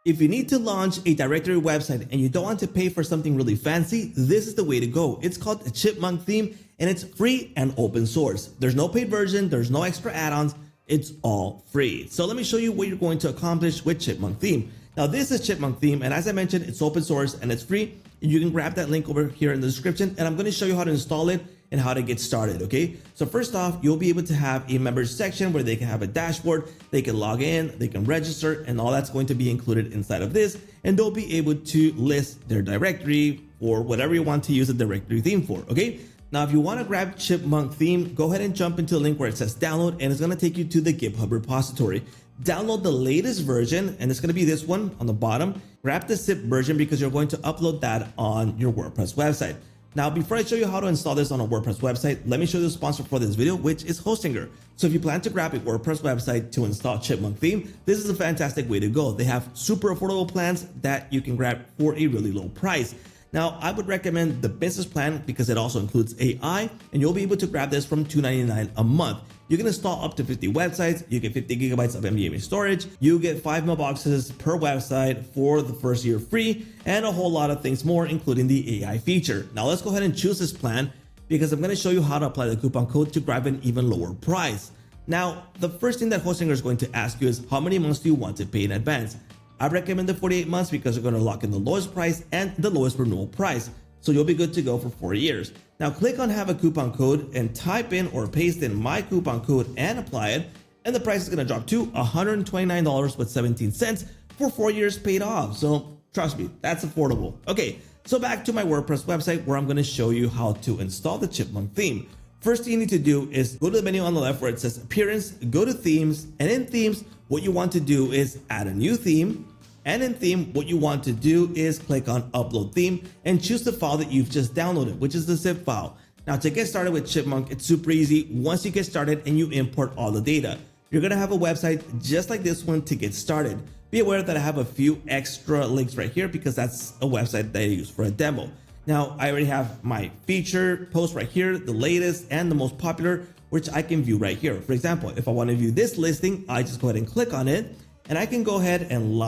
If you need to launch a directory website and you don't want to pay for something really fancy, this is the way to go. It's called a Chipmunk Theme and it's free and open source. There's no paid version, there's no extra add-ons, it's all free. So let me show you what you're going to accomplish with Chipmunk Theme. Now this is Chipmunk Theme, and as I mentioned, it's open source and it's free. You can grab that link over here in the description, and I'm going to show you how to install it and how to get started. Okay, so first off, you'll be able to have a members section where they can have a dashboard, they can log in, they can register, and all that's going to be included inside of this, and they'll be able to list their directory or whatever you want to use a directory theme for. Okay, now if you want to grab Chipmunk Theme, go ahead and jump into the link where it says download, and it's going to take you to the GitHub repository. Download the latest version, and it's going to be this one on the bottom. Grab the zip version because you're going to upload that on your WordPress website. Now, before I show you how to install this on a WordPress website, let me show you the sponsor for this video, which is Hostinger. So if you plan to grab a WordPress website to install Chipmunk Theme, this is a fantastic way to go. They have super affordable plans that you can grab for a really low price. Now, I would recommend the business plan because it also includes AI, and you'll be able to grab this from $2.99 a month. You can install up to 50 websites, you get 50 gigabytes of NVMe storage, you get 5 mailboxes per website for the first year free, and a whole lot of things more, including the AI feature. Now let's go ahead and choose this plan because I'm going to show you how to apply the coupon code to grab an even lower price. Now, the first thing that Hostinger is going to ask you is how many months do you want to pay in advance? I recommend the 48 months because you're going to lock in the lowest price and the lowest renewal price. So you'll be good to go for 4 years. Now click on have a coupon code and type in or paste in my coupon code and apply it. And the price is going to drop to $129.17 for 4 years paid off. So trust me, that's affordable. Okay, so back to my WordPress website where I'm going to show you how to install the Chipmunk Theme. First thing you need to do is go to the menu on the left where it says appearance, go to themes, and in themes, what you want to do is add a new theme. And in theme, what you want to do is click on upload theme and choose the file that you've just downloaded, which is the zip file. Now to get started with Chipmunk, it's super easy. Once you get started and you import all the data, you're gonna have a website just like this one to get started. Be aware that I have a few extra links right here because that's a website that I use for a demo. Now I already have my feature post right here, the latest and the most popular, which I can view right here. For example, if I want to view this listing, I just go ahead and click on it and I can go ahead and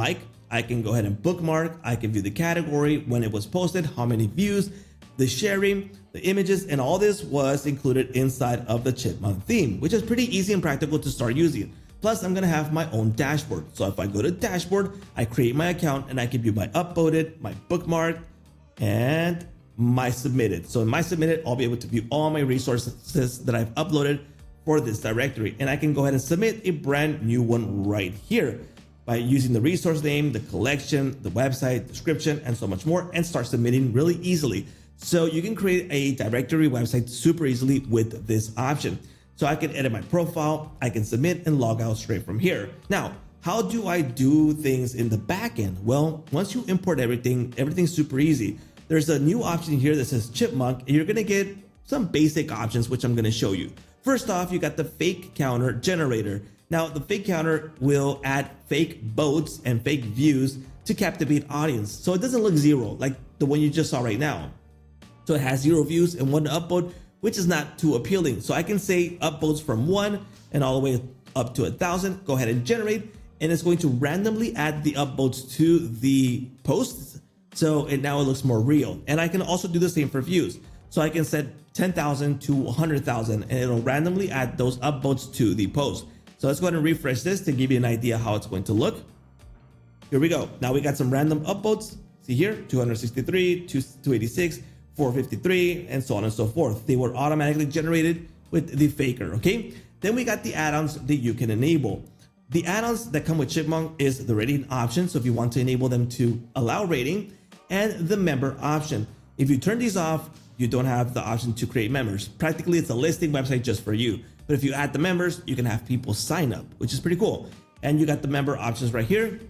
I can go ahead and bookmark, I can view the category, when it was posted, how many views, the sharing, the images, and all this was included inside of the Chipmunk Theme, which is pretty easy and practical to start using. Plus, I'm gonna have my own dashboard. So if I go to dashboard, I create my account and I can view my upvoted, my bookmarked, and my submitted. So in my submitted, I'll be able to view all my resources that I've uploaded for this directory. And I can go ahead and submit a brand new one right here by using the resource name, the collection, the website, description, and so much more, and start submitting really easily. So you can create a directory website super easily with this option. So I can edit my profile, I can submit and log out straight from here. Now, how do I do things in the backend? Well, once you import everything's super easy. There's a new option here that says Chipmunk, and you're gonna get some basic options, which I'm gonna show you. First off, you got the fake counter generator. Now, the fake counter will add fake boats and fake views to captivate audience. So it doesn't look zero like the one you just saw right now. So it has 0 views and 1 upvote, which is not too appealing. So I can say upvotes from 1 and all the way up to 1,000. Go ahead and generate, and it's going to randomly add the upvotes to the posts. So now it looks more real. And I can also do the same for views. So I can set 10,000 to 100,000 and it'll randomly add those upvotes to the post. So let's go ahead and refresh this to give you an idea how it's going to look. Here we go. Now we got some random upvotes. See here, 263, 286, 453, and so on and so forth. They were automatically generated with the faker, okay? Then we got the add-ons that you can enable. The add-ons that come with Chipmunk is the rating option. So if you want to enable them to allow rating, and the member option. If you turn these off, you don't have the option to create members. Practically, it's a listing website just for you. But if you add the members, you can have people sign up, which is pretty cool. And you got the member options right here,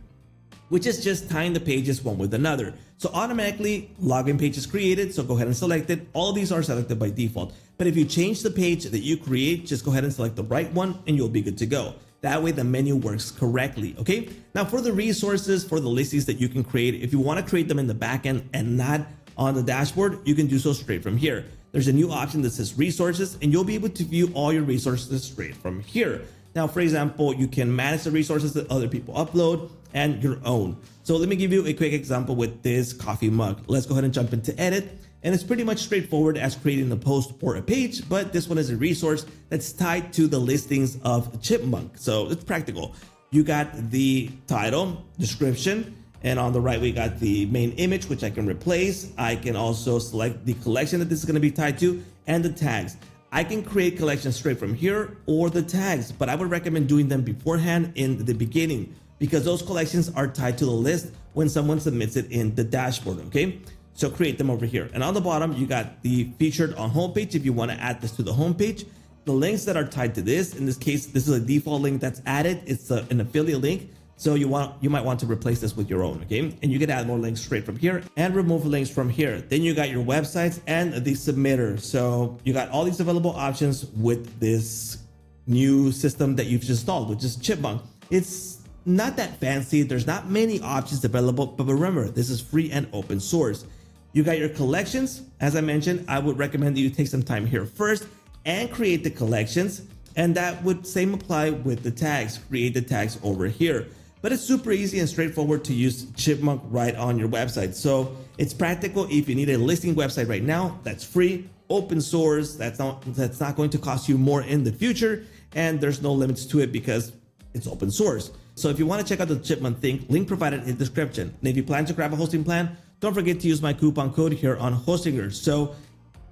which is just tying the pages one with another. So automatically login page is created. So go ahead and select it. All of these are selected by default. But if you change the page that you create, just go ahead and select the right one and you'll be good to go. That way the menu works correctly, okay? Now for the resources, for the listings that you can create, if you want to create them in the backend and not on the dashboard, you can do so straight from here. There's a new option that says resources, and you'll be able to view all your resources straight from here. Now, for example, you can manage the resources that other people upload, and your own. So let me give you a quick example with this coffee mug. Let's go ahead and jump into edit. And it's pretty much straightforward as creating a post or a page, but this one is a resource that's tied to the listings of Chipmunk. So it's practical. You got the title, description, and on the right, we got the main image, which I can replace. I can also select the collection that this is going to be tied to and the tags. I can create collections straight from here or the tags, but I would recommend doing them beforehand in the beginning because those collections are tied to the list when someone submits it in the dashboard, okay? So create them over here. And on the bottom, you got the featured on homepage if you want to add this to the homepage. The links that are tied to this, in this case, this is a default link that's added. It's an affiliate link. So you might want to replace this with your own, okay? And you can add more links straight from here and remove links from here. Then you got your websites and the submitter. So you got all these available options with this new system that you've installed, which is Chipmunk. It's not that fancy. There's not many options available, but remember, this is free and open source. You got your collections. As I mentioned, I would recommend that you take some time here first and create the collections. And that would same apply with the tags. Create the tags over here. But it's super easy and straightforward to use Chipmunk right on your website. So it's practical if you need a listing website right now. That's free, open source. That's not going to cost you more in the future. And there's no limits to it because it's open source. So if you want to check out the Chipmunk thing, link provided in the description. And if you plan to grab a hosting plan, don't forget to use my coupon code here on Hostinger. So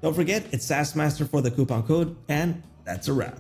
don't forget, it's SaaS Master for the coupon code, and that's a wrap.